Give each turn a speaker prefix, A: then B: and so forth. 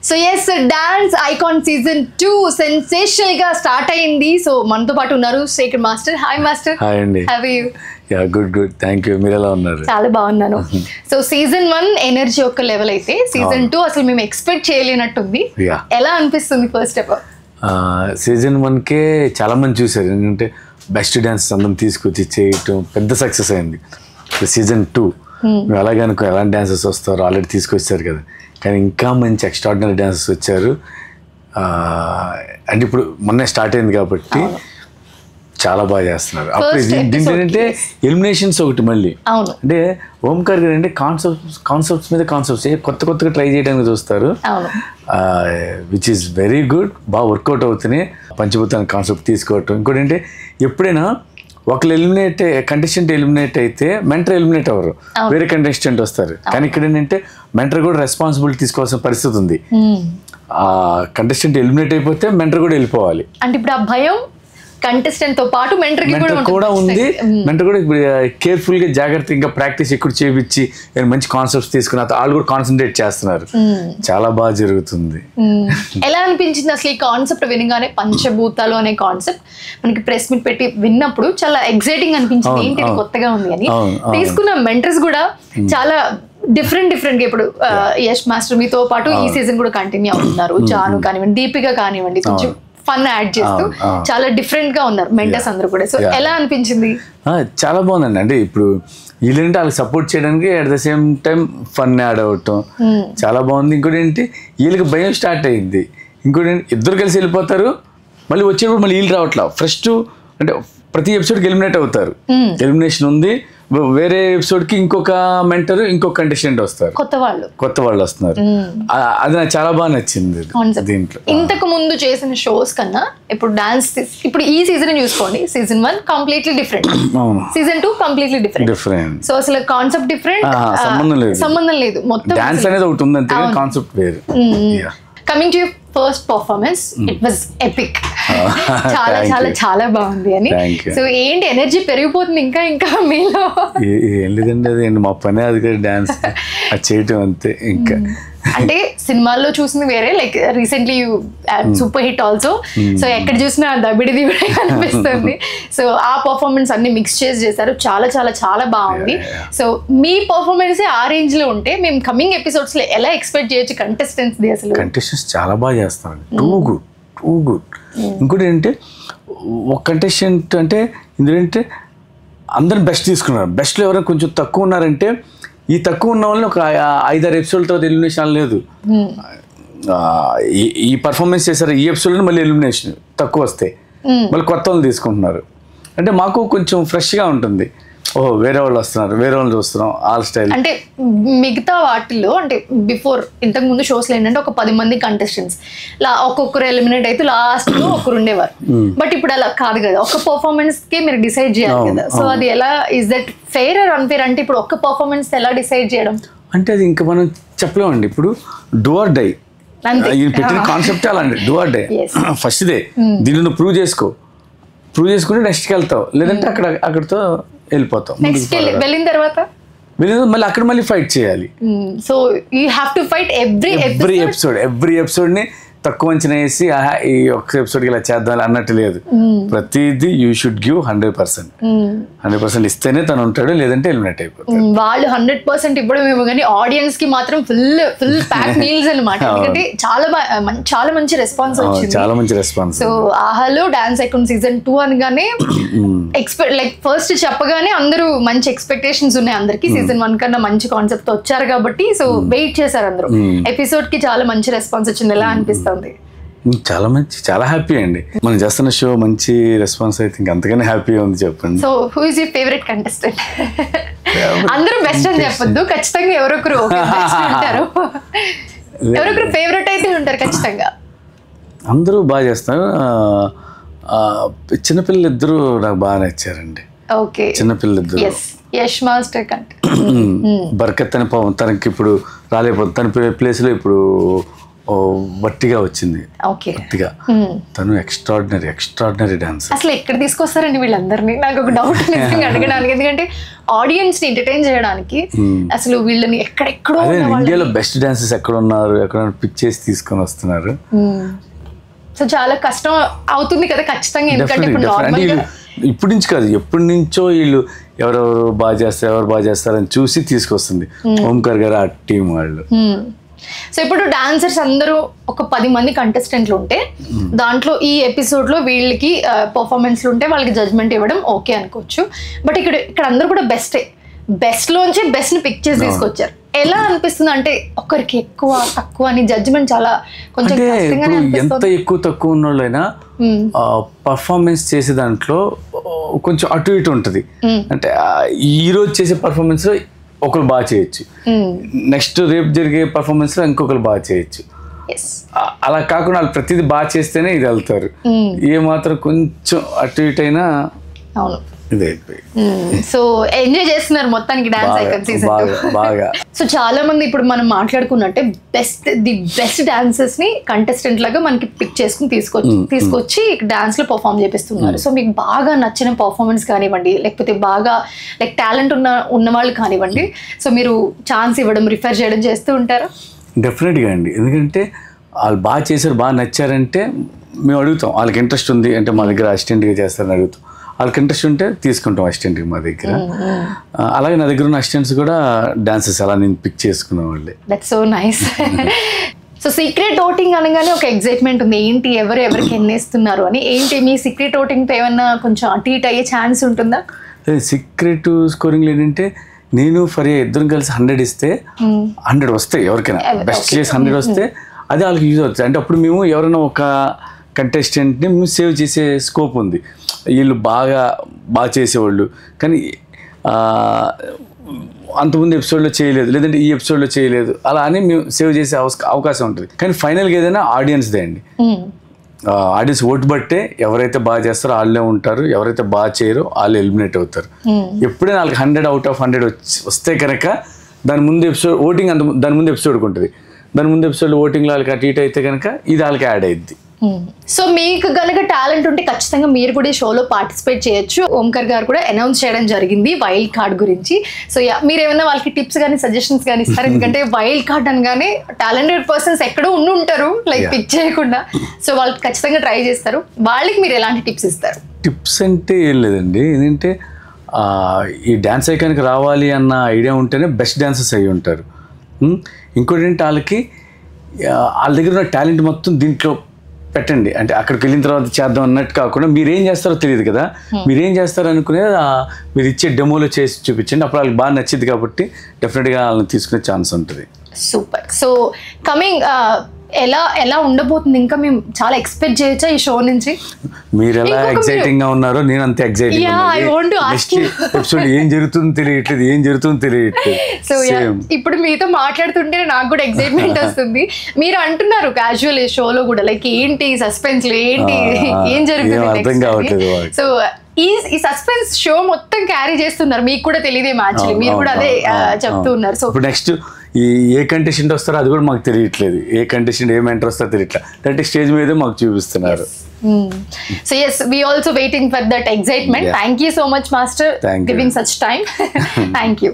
A: So yes dance icon season 2 sensational గా start అయింది. So మనతో పాటు ఉన్నారు Shekhar master. Hi master.
B: Hi అండి.
A: How are you?
B: Ya good thank you. మీరు ఎలా ఉన్నారు?
A: చాలా బాగున్నాను. సో సీజన్ 1 ఎనర్జీ ఒక లెవెల్ అయితే సీజన్ 2 అసలు మేము ఎక్స్పెక్ట్ చేయలేనట్టుంది. ఎలా అనిపిస్తుంది ఫస్ట్ ఆఫ్ ఆల్?
B: సీజన్ 1కే చాలా మంది చూసారు, ఎందుకంటే బెస్ట్ డాన్స్ అందరం తీసుకొచ్చి చేయటం పెద్ద సక్సెస్ అయింది. సీజన్ 2 మేము అలాగే అనుకో ఎలాంటి డాన్సర్స్ వస్తారో ఆల్రెడీ తీసుకొచ్చారు కదా, కానీ ఇంకా మంచి ఎక్స్ట్రాడినరీ డాన్సర్స్ వచ్చారు. అంటే ఇప్పుడు మొన్నే స్టార్ట్ అయింది కాబట్టి చాలా బాగా చేస్తున్నారు. అప్పుడు ఏంటంటే ఎలిమినేషన్స్ ఒకటి మళ్ళీ అంటే ఓంకార్ గారు అంటే కాన్సెప్ట్స్ మీద కాన్సెప్ట్స్ కొత్తగా ట్రై చేయడానికి చూస్తారు, విచ్ ఈస్ వెరీ గుడ్. బాగా వర్కౌట్ అవుతున్నాయి. పంచభూతాన్ని కాన్సెప్ట్ తీసుకోవటం. ఇంకోటి అంటే ఎప్పుడైనా ఒకళ్ళు కంటెస్టెంట్ ఎలిమినేట్ అయితే మెంటర్ ఎలిమినేట్ అవ్వరు, వేరే కంటెస్టెంట్ వస్తారు. కానీ ఇక్కడ ఏంటంటే మెంటర్ కూడా రెస్పాన్సిబిలిటీ తీసుకోవాల్సిన పరిస్థితి ఉంది. ఆ కంటెస్టెంట్ ఎలిమినేట్ అయిపోతే మెంటర్ కూడా వెళ్ళిపోవాలి.
A: అంటే ఇప్పుడు ఆ భయం కంటెస్టెంట్ తో పాటు మెంటర్
B: కూడా ఉంది. మెంటర్ కూడా ఇప్పుడు కేర్ఫుల్ గా జాగ్రత్తగా ఇంకా ప్రాక్టీస్ ఎక్కువ చేయించి మంచి కాన్సెప్ట్స్ తీసుకుని వాళ్ళు కూడా కాన్సన్ట్రేట్ చేస్తున్నారు. చాలా బాగా జరుగుతుంది.
A: ఎలా అనిపించింది అసలు ఈ కాన్సెప్ట్ వినగానే? పంచభూతాలు అనే కాన్సెప్ట్ మనకి ప్రెస్ మీట్ పెట్టి విన్నప్పుడు చాలా ఎక్సైటింగ్ అనిపించింది. ఏంటి కొత్తగా ఉంది అని. తీసుకున్న మెంటర్స్ కూడా చాలా డిఫరెంట్ గా ఇప్పుడు యష్ మాస్టర్ మీతో పాటు ఈ సీజన్ కూడా కంటిన్యూ అవుతున్నారు. జాను కానివ్వండి, దీపిక కానివ్వండి, కొంచెం ఫన్ యాడ్ చేస్తూ చాలా డిఫరెంట్ గా ఉన్నారు మెంటర్స్ అందరూ కూడా. సో ఎలా అనిపించింది?
B: చాలా బాగుందండి. అంటే ఇప్పుడు వీళ్ళంటే వాళ్ళకి సపోర్ట్ చేయడానికి at the same time fun add అవటం చాలా బాగుంది. ఇంకోటి ఏంటి వీళ్ళకి భయం స్టార్ట్ అయ్యింది. ఇంకోటి ఏంటి ఇద్దరు కలిసి వెళ్ళిపోతారు, మళ్ళీ వచ్చేటప్పుడు మళ్ళీ వీళ్ళు రావట్లా. ఫస్ట్ అంటే ప్రతి ఎపిసోడ్కి ఎలిమినేట్ అవుతారు, ఎలిమినేషన్ ఉంది. వేరే ఎపిసోడ్ కి ఇంకొక మెంటర్ ఇంకొక కంటెస్టెంట్ వస్తారు, కొత్త వాళ్ళు వస్తున్నారు. అది నాకు చాలా బాగా నచ్చింది దీంట్లో.
A: ఇంతకు ముందు చేసిన షోస్ కన్నా ఇప్పుడు డాన్స్ ఇప్పుడు ఈ సీజన్ చూసుకోండి, season 1 completely different, season 2 completely different. So అసలు కాన్సెప్ట్ డిఫరెంట్, సంబంధం లేదు. మొత్తం
B: డాన్స్ అనేది ఒకటి ఉంది అంతే, కాన్సెప్ట్ వేరు.
A: Coming to first performance, it was epic. చాలా చాలా చాలా బాగుంది అని. సో ఏంటి ఎనర్జీ పెరిగిపోతుంది ఇంకా ఇంకా మీలో?
B: ఏం లేదండి, అది మా పనే అది డాన్స్ అది చేయటం అంతే. ఇంకా
A: అంటే సినిమాల్లో చూసింది వేరే, like recently super hit also. So ఎక్కడ చూసినా దబిడిది కూడా కనిపిస్తుంది. సో ఆ పర్ఫార్మెన్స్ అన్ని మిక్స్ చేశారు. చాలా చాలా చాలా బాగుంది. సో మీ పర్ఫార్మెన్స్ ఆ రేంజ్ లో ఉంటే మేము కమింగ్ ఎపిసోడ్స్ లో ఎలా ఎక్స్పెక్ట్ చేయొచ్చు కంటెస్టెంట్స్? అసలు
B: కంటెస్టెంట్స్ చాలా బాగా చేస్తారు, టూ గుడ్. ఇంకోటి ఏంటంటే ఒక కంటెస్టెంట్ అంటే ఇందులో ఏంటంటే అందరిని బెస్ట్ తీసుకున్నారు. బెస్ట్లో ఎవరైనా కొంచెం తక్కువ ఉన్నారంటే ఈ తక్కువ ఉన్న వాళ్ళని ఒక 5-6 ఎపిసోడ్ తర్వాత ఎలిమినేషన్ లేదు. ఈ పర్ఫార్మెన్స్ చేశారు ఈ ఎపిసోడ్లో మళ్ళీ ఎలిమినేషన్ తక్కువ వస్తాయి, మళ్ళీ కొత్త వాళ్ళు తీసుకుంటున్నారు. అంటే మాకు కొంచెం ఫ్రెష్గా ఉంటుంది. ఓహో వేరే వాళ్ళు వస్తున్నారు, వేరే వాళ్ళు చూస్తున్నాం, ఆల్ స్టైల్.
A: అంటే మిగతా వాటిల్లో అంటే బిఫోర్ ఇంతకు ముందు షోస్లో ఏంటంటే ఒక 10 మంది కంటెస్టెంట్స్ ఒక్కొక్కరు ఎలిమినేట్ అయితే లాస్ట్ లో ఒకరు ఉండేవారు. బట్ ఇప్పుడు అలా కాదు కదా, ఒక పర్ఫార్మెన్స్ కి మీరు డిసైడ్ చేయాలి కదా. సో అది ఎలా, is that fair or unfair? అంటే ఇప్పుడు ఒక్క పర్ఫార్మెన్స్ ఎలా డిసైడ్ చేయడం
B: అంటే అది ఇంకా మనం చెప్పలేమండి. ఇప్పుడు డూ ఆర్ డై పెట్టిన కాన్సెప్ట్ అలా అండి, డూ ఆర్ డై. ఫస్ట్ దే దీన్ని నువ్వు ప్రూవ్ చేసుకుంటే నెక్స్ట్కి వెళ్తావు, లేదంటే అక్కడితో వెళ్ళిపోతాం.
A: వెళ్ళిన తర్వాత
B: మళ్ళీ అక్కడ మళ్ళీ ఫైట్ చేయాలి.
A: So you have to fight every
B: episode ని తక్కువ అంచనా వేసి ఈ ఒక్క ఎపిసోడ్కి ఇలా చేద్దాం అన్నట్టు లేదు. ప్రతిదీ యూ షుడ్ గివ్ 100% ఇస్తేనే తను ఉంటాడు, లేదంటే ఎలిమినేట్ అయిపోతాడు.
A: వాళ్ళు 100% ఇవ్వడమేమో కానీ ఆడియన్స్ కి మాత్రం ఫుల్ ప్యాక్ మీల్స్ అనమాట. ఎందుకంటే చాలా మంచి రెస్పాన్స్ వచ్చింది,
B: చాలా మంచి రెస్పాన్స్.
A: సో ఆహాలో డాన్స్ ఐకాన్ సీజన్ 2 అనగానే లైక్ ఫస్ట్ చెప్పగానే అందరూ మంచి ఎక్స్పెక్టేషన్స్ ఉన్నాయి అందరికి. సీజన్ 1 కన్నా మంచి కాన్సెప్ట్ వచ్చారు కాబట్టి సో వెయిట్ చేశారు అందరూ. ఎపిసోడ్ కి చాలా మంచి రెస్పాన్స్ వచ్చింది. ఎలా అనిపిస్తుంది?
B: చాలా హ్యాపీ అండి. మనం చేస్తున్న షో మంచి రెస్పాన్స్ అయితే ఇంకా అంతగానే హ్యాపీగా ఉంది. చెప్పండి.
A: So who is your favourite contestant? అందరూ బెస్ట్ అని చెప్పొద్దు, ఖచ్చితంగా ఎవరొకరు ఉంటారు, ఎవరొకరు ఫేవరెట్ అయితే ఉంటారు ఖచ్చితంగా.
B: అందరూ బాగా చేస్తారు. చిన్నపిల్లలు ఇద్దరు నాకు బాగా నచ్చారండి.
A: ఓకే,
B: చిన్నపిల్లలు ఇద్దరు.
A: యష్ మాస్టర్ కంటే
B: బర్కత్ అని తనకి ఇప్పుడు రాలేకపోతుంది, తన ప్లేస్లో ఇప్పుడు వట్టిగా వచ్చింది.
A: ఓకే.
B: వట్టిగా తను ఎక్స్ట్రాడినరీ డాన్స్.
A: అసలు ఎక్కడ తీసుకొస్తారండి వీళ్ళందరినీ? నాకు ఒక డౌట్ అడగడానికి, ఎందుకంటే ఆడియన్స్ ని ఎంటర్టైన్ చేయడానికి అసలు వీళ్ళని ఎక్కడెక్కడో
B: ఇండియాలో బెస్ట్ డాన్సర్స్ ఎక్కడ ఉన్నారు, ఎక్కడ పిక్ చేసి తీసుకొని వస్తున్నారు.
A: సో చాలా కష్టం అవుతుంది కదా ఖచ్చితంగా, ఎందుకంటే
B: ఇప్పుడు నుంచి కాదు, ఎప్పటి నుంచో వీళ్ళు ఎవరెవరు బాగా చేస్తారని చూసి తీసుకొస్తుంది ఓంకార్ గారు ఆ టీం వాళ్ళు.
A: సో ఇప్పుడు డాన్సర్స్ అందరూ ఒక 10 మంది కంటెస్టెంట్లు ఉంటే దాంట్లో ఈ ఎపిసోడ్ లో వీళ్ళకి పర్ఫార్మెన్స్లు ఉంటే వాళ్ళకి జడ్జ్మెంట్ ఇవ్వడం ఓకే అనుకోవచ్చు. బట్ ఇక్కడ అందరూ కూడా బెస్ట్ లోంచి బెస్ట్ ని పిక్ చేసి తీసుకొచ్చారు. ఎలా అనిపిస్తుంది అంటే ఒకరికి ఎక్కువ తక్కువ అని జడ్జిమెంట్ చాలా కొంచెం
B: ఎంత ఎక్కువ తక్కువ ఉన్న వాళ్ళైనా పర్ఫార్మెన్స్ చేసే దాంట్లో కొంచెం అటు ఇటు ఉంటుంది. అంటే ఈ రోజు చేసే పర్ఫార్మెన్స్ లో ఒకరు బాగా చేయొచ్చు, నెక్స్ట్ రేపు జరిగే పర్ఫార్మెన్స్ లో ఇంకొకరు బాగా చేయొచ్చు. అలా కాకుండా వాళ్ళు ప్రతిదీ బాగా చేస్తేనే ఇది వెళ్తారు. ఏ మాత్రం కొంచెం అటు ఇటు అయినా
A: సో ఎంజాయ్ చేస్తున్నారు మొత్తానికి డాన్స్ ఐకాన్ సీజన్
B: బాగా.
A: సో చాలా మంది ఇప్పుడు మనం మాట్లాడుకున్నట్టే ది బెస్ట్ డాన్సర్స్ ని కంటెస్టెంట్ లాగా మనకి పిక్ చేసుకుని తీసుకొచ్చి డాన్స్ లో పర్ఫామ్ చేపిస్తున్నారు. సో మీకు బాగా నచ్చిన పర్ఫార్మెన్స్ కానివ్వండి, లేకపోతే బాగా టాలెంట్ ఉన్న వాళ్ళు కానివ్వండి, సో మీరు ఛాన్స్ ఇవ్వడం రిఫర్ చేయడం చేస్తూ ఉంటారా?
B: డెఫినెట్గా అండి, ఎందుకంటే వాళ్ళు బాగా చేశారు, బాగా నచ్చారంటే మేము అడుగుతాం. వాళ్ళకి ఇంట్రెస్ట్ ఉంది అంటే మా దగ్గర అసిస్టెంట్గా చేస్తారని అడుగుతాం. వాళ్ళకి ఇంట్రెస్ట్ ఉంటే తీసుకుంటాం అసిస్టెంట్కి మా దగ్గర. అలాగే నా దగ్గర ఉన్న అసిస్టెంట్స్ కూడా డాన్సెస్ అలా నేను పిక్ చేసుకున్న వాళ్ళే.
A: That's so nice. So secret voting అనగానే ఒక ఎగ్జైట్మెంట్ ఉంది, ఏంటి ఎవరికి ఎన్నేస్తున్నారు అని. ఏంటి మీ సీక్రెట్ ఓటింగ్తో ఏమన్నా కొంచెం అటు ఇటు అయ్యే ఛాన్స్ ఉంటుందా?
B: సీక్రెట్ స్కోరింగ్ ఏంటంటే నేను ఫరియా ఇద్దరం కలిసి 100 ఇస్తే 100 వస్తాయి ఎవరికైనా, బెస్ట్ చేసి 100 వస్తే అది వాళ్ళకి యూజ్ అవుతుంది. అంటే అప్పుడు మేము ఎవరైనా ఒక కంటెస్టెంట్ని మేము సేవ్ చేసే స్కోప్ ఉంది. వీళ్ళు బాగా చేసేవాళ్ళు కానీ అంతకుముందు ఎపిసోడ్లో చేయలేదు, లేదంటే ఈ ఎపిసోడ్లో చేయలేదు, అలా అని మేము సేవ్ చేసే అవకాశం ఉంటుంది. కానీ ఫైనల్గా ఏదైనా ఆడియన్స్దే అండి. ఆడియన్స్ ఓటు బట్టే ఎవరైతే బాగా చేస్తారో వాళ్ళే ఉంటారు, ఎవరైతే బాగా చేయరో వాళ్ళు ఎలిమినేట్ అవుతారు. ఎప్పుడైనా వాళ్ళకి 100 out of 100 వస్తే కనుక దాని ముందు ఎపిసోడ్ ఓటింగ్ దాని ముందు ఎపిసోడ్కి ఉంటుంది. దాని ముందు ఎపిసోడ్లో ఓటింగ్లో వాళ్ళకి అటు ఇటు అయితే కనుక ఇది వాళ్ళకి యాడ్ అయ్యిద్ది.
A: సో మీకు కనుక టాలెంట్ ఉంటే ఖచ్చితంగా మీరు కూడా ఈ షోలో పార్టిసిపేట్ చేయొచ్చు. ఓంకార్ గారు కూడా అనౌన్స్ చేయడం జరిగింది వైల్డ్ కార్డ్ గురించి. సో మీరు ఏమైనా వాళ్ళకి టిప్స్ కానీ సజెషన్స్ కానీ ఇస్తారు? ఎందుకంటే వైల్డ్ కార్డ్ అనగానే టాలెంటెడ్ పర్సన్స్ ఎక్కడో ఉంటారు లైక్ పిక్ చేయకుండా, సో వాళ్ళు ఖచ్చితంగా ట్రై చేస్తారు. వాళ్ళకి మీరు ఎలాంటి టిప్స్ ఇస్తారు?
B: టిప్స్ అంటే ఏం లేదండి, ఏంటంటే ఈ డ్యాన్స్ ఐకాన్కి రావాలి అన్న ఐడియా ఉంటేనే బెస్ట్ డాన్సర్స్ అయ్యి ఉంటారు. ఇంకోటి ఏంటంటే వాళ్ళ దగ్గర ఉన్న టాలెంట్ మొత్తం దీంట్లో పెట్టండి. అంటే అక్కడికి వెళ్ళిన తర్వాత చేద్దాం అన్నట్టు కాకుండా మీరేం చేస్తారో తెలియదు కదా, మీరేం చేస్తారో అనుకునేది మీరు ఇచ్చే డెమోలో చేసి చూపించండి. అప్పుడు వాళ్ళకి బాగా నచ్చింది కాబట్టి డెఫినెట్గా వాళ్ళని తీసుకునే ఛాన్స్ ఉంటుంది.
A: సూపర్. సో కమింగ్ ఎలా ఉండబోతుంది, ఇంకా మేము చాలా ఎక్స్పెక్ట్ చేయొచ్చా ఈ షో నుంచి?
B: మీరు ఎలా ఎక్సైటింగ్ గా ఉన్నారో నేను అంతే ఎక్సైటింగ్. ఎపిసోడ్ ఏం జరుగుతుందో తెలియట్లేదు.
A: సో ఇప్పుడు మీతో మాట్లాడుతుంటే నాకు కూడా ఎక్సైట్మెంట్ వస్తుంది. మీరు అంటున్నారు క్యాజువల్ ఈ షోలో కూడా లైక్ ఏంటి సస్పెన్స్, ఏంటి ఏం జరుగుతుంది. సో ఈ సస్పెన్స్ షో మొత్తం క్యారీ చేస్తున్నారు, మీకు కూడా తెలియదేమో యాక్చువల్లీ, మీరు కూడా అదే చెప్తూ ఉన్నారు. సో
B: నెక్స్ట్ ఏ కంటెస్టెంట్ వస్తారో అది కూడా మాకు తెలియట్లేదు, ఏ కంటెస్టెంట్ ఏం ఎంటర్ వస్తారో తెలియట్లేదు. అంటే స్టేజ్ మీద మాకు చూపిస్తున్నారు.
A: So yes, we also waiting for that excitement. Thank you so much, Master, giving such time. Thank you.